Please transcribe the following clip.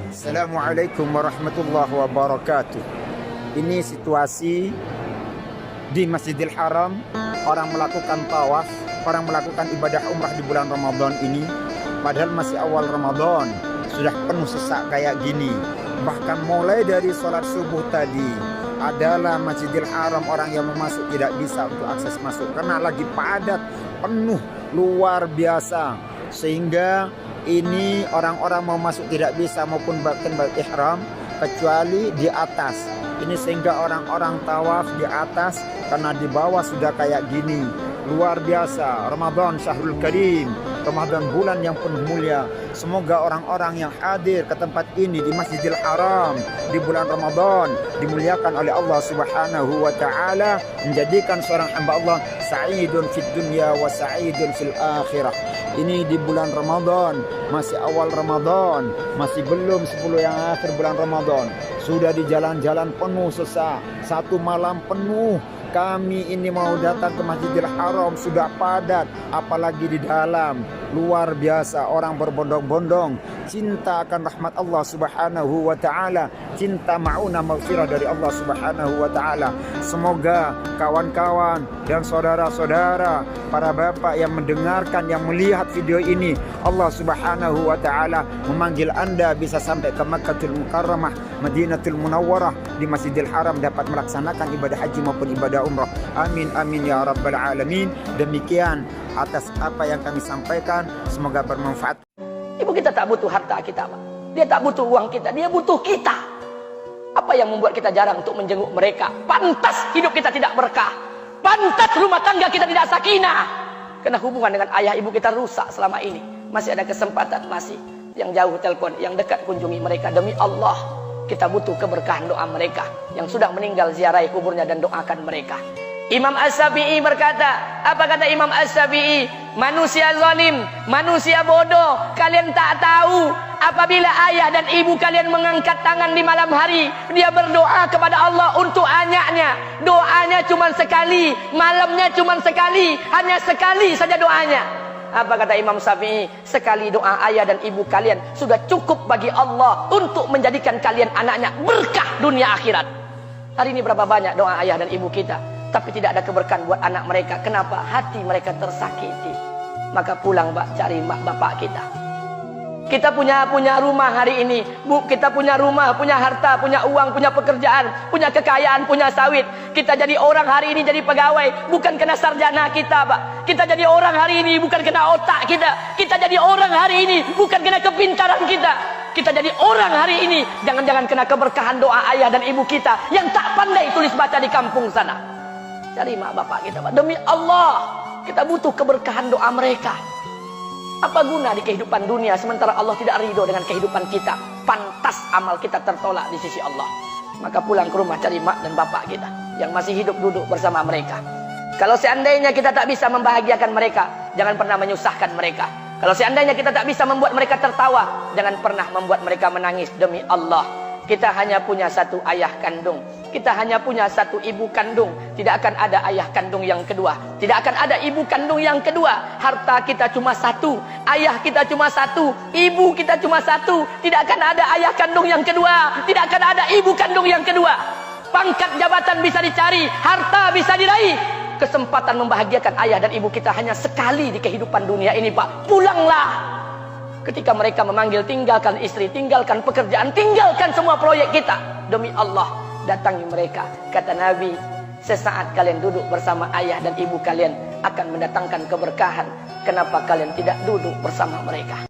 Assalamualaikum warahmatullahi wabarakatuh. Ini situasi di Masjidil Haram. Orang melakukan tawaf, orang melakukan ibadah umrah di bulan Ramadan ini. Padahal masih awal Ramadan, sudah penuh sesak kayak gini. Bahkan mulai dari sholat subuh tadi adalah Masjidil Haram, orang yang mau masuk tidak bisa untuk akses masuk karena lagi padat, penuh, luar biasa. Sehingga ini orang-orang mau masuk tidak bisa maupun bahkan ihram kecuali di atas. Ini sehingga orang-orang tawaf di atas karena di bawah sudah kayak gini. Luar biasa. Ramadan Syahrul Karim, Ramadan bulan yang penuh mulia. Semoga orang-orang yang hadir ke tempat ini di Masjidil Haram di bulan Ramadan dimuliakan oleh Allah Subhanahu wa taala, menjadikan seorang hamba Allah sa'idun fid dunya wa sa'idun fil akhirah. Ini di bulan Ramadan, masih awal Ramadan, masih belum 10 yang akhir bulan Ramadan. Sudah di jalan-jalan penuh sesak, satu malam penuh. Kami ini mau datang ke Masjidil Haram sudah padat, apalagi di dalam. Luar biasa, orang berbondong-bondong cinta akan rahmat Allah Subhanahu wa taala, cinta mauna maghfirah dari Allah Subhanahu wa taala. Semoga kawan-kawan dan saudara-saudara, para bapak yang mendengarkan, yang melihat video ini, Allah Subhanahu wa taala memanggil Anda bisa sampai ke Makkahul Mukarramah, Madinatul Munawwarah, di Masjidil Haram dapat melaksanakan ibadah haji maupun ibadah umrah. Amin amin ya rabbal alamin. Demikian atas apa yang kami sampaikan, semoga bermanfaat. Ibu kita tak butuh harta kita, Pak. Dia tak butuh uang kita, dia butuh kita. Apa yang membuat kita jarang untuk menjenguk mereka? Pantas hidup kita tidak berkah, pantas rumah tangga kita tidak sakinah, karena hubungan dengan ayah ibu kita rusak selama ini. Masih ada kesempatan, masih yang jauh telepon, yang dekat kunjungi mereka. Demi Allah, kita butuh keberkahan doa mereka. Yang sudah meninggal, ziarahi kuburnya dan doakan mereka. Imam As-Syafi'i berkata, apa kata Imam As-Syafi'i? Manusia zalim, manusia bodoh, kalian tak tahu apabila ayah dan ibu kalian mengangkat tangan di malam hari, dia berdoa kepada Allah untuk anaknya. Doanya cuma sekali, malamnya cuma sekali, hanya sekali saja doanya. Apa kata Imam Syafi'i? Sekali doa ayah dan ibu kalian sudah cukup bagi Allah untuk menjadikan kalian anaknya berkah dunia akhirat. Hari ini berapa banyak doa ayah dan ibu kita, tapi tidak ada keberkahan buat anak mereka. Kenapa? Hati mereka tersakiti. Maka pulang, Pak, cari mak bapak kita. Kita punya rumah hari ini, Bu. Kita punya rumah, punya harta, punya uang, punya pekerjaan, punya kekayaan, punya sawit. Kita jadi orang hari ini, jadi pegawai, bukan kena sarjana kita, Pak. Kita jadi orang hari ini bukan kena otak kita. Kita jadi orang hari ini bukan kena kepintaran kita. Kita jadi orang hari ini jangan-jangan kena keberkahan doa ayah dan ibu kita yang tak pandai tulis baca di kampung sana. Cari mak bapak kita, Pak. Demi Allah, kita butuh keberkahan doa mereka. Apa guna di kehidupan dunia sementara Allah tidak ridho dengan kehidupan kita? Pantas amal kita tertolak di sisi Allah. Maka pulang ke rumah, cari mak dan bapak kita yang masih hidup, duduk bersama mereka. Kalau seandainya kita tak bisa membahagiakan mereka, jangan pernah menyusahkan mereka. Kalau seandainya kita tak bisa membuat mereka tertawa, jangan pernah membuat mereka menangis. Demi Allah, kita hanya punya satu ayah kandung, kita hanya punya satu ibu kandung. Tidak akan ada ayah kandung yang kedua, tidak akan ada ibu kandung yang kedua. Harta kita cuma satu, ayah kita cuma satu, ibu kita cuma satu. Tidak akan ada ayah kandung yang kedua, tidak akan ada ibu kandung yang kedua. Pangkat jabatan bisa dicari, harta bisa diraih, kesempatan membahagiakan ayah dan ibu kita hanya sekali di kehidupan dunia ini, Pak. Pulanglah. Ketika mereka memanggil, tinggalkan istri, tinggalkan pekerjaan, tinggalkan semua proyek kita. Demi Allah, datangi mereka. Kata Nabi, sesaat kalian duduk bersama ayah dan ibu kalian akan mendatangkan keberkahan. Kenapa kalian tidak duduk bersama mereka?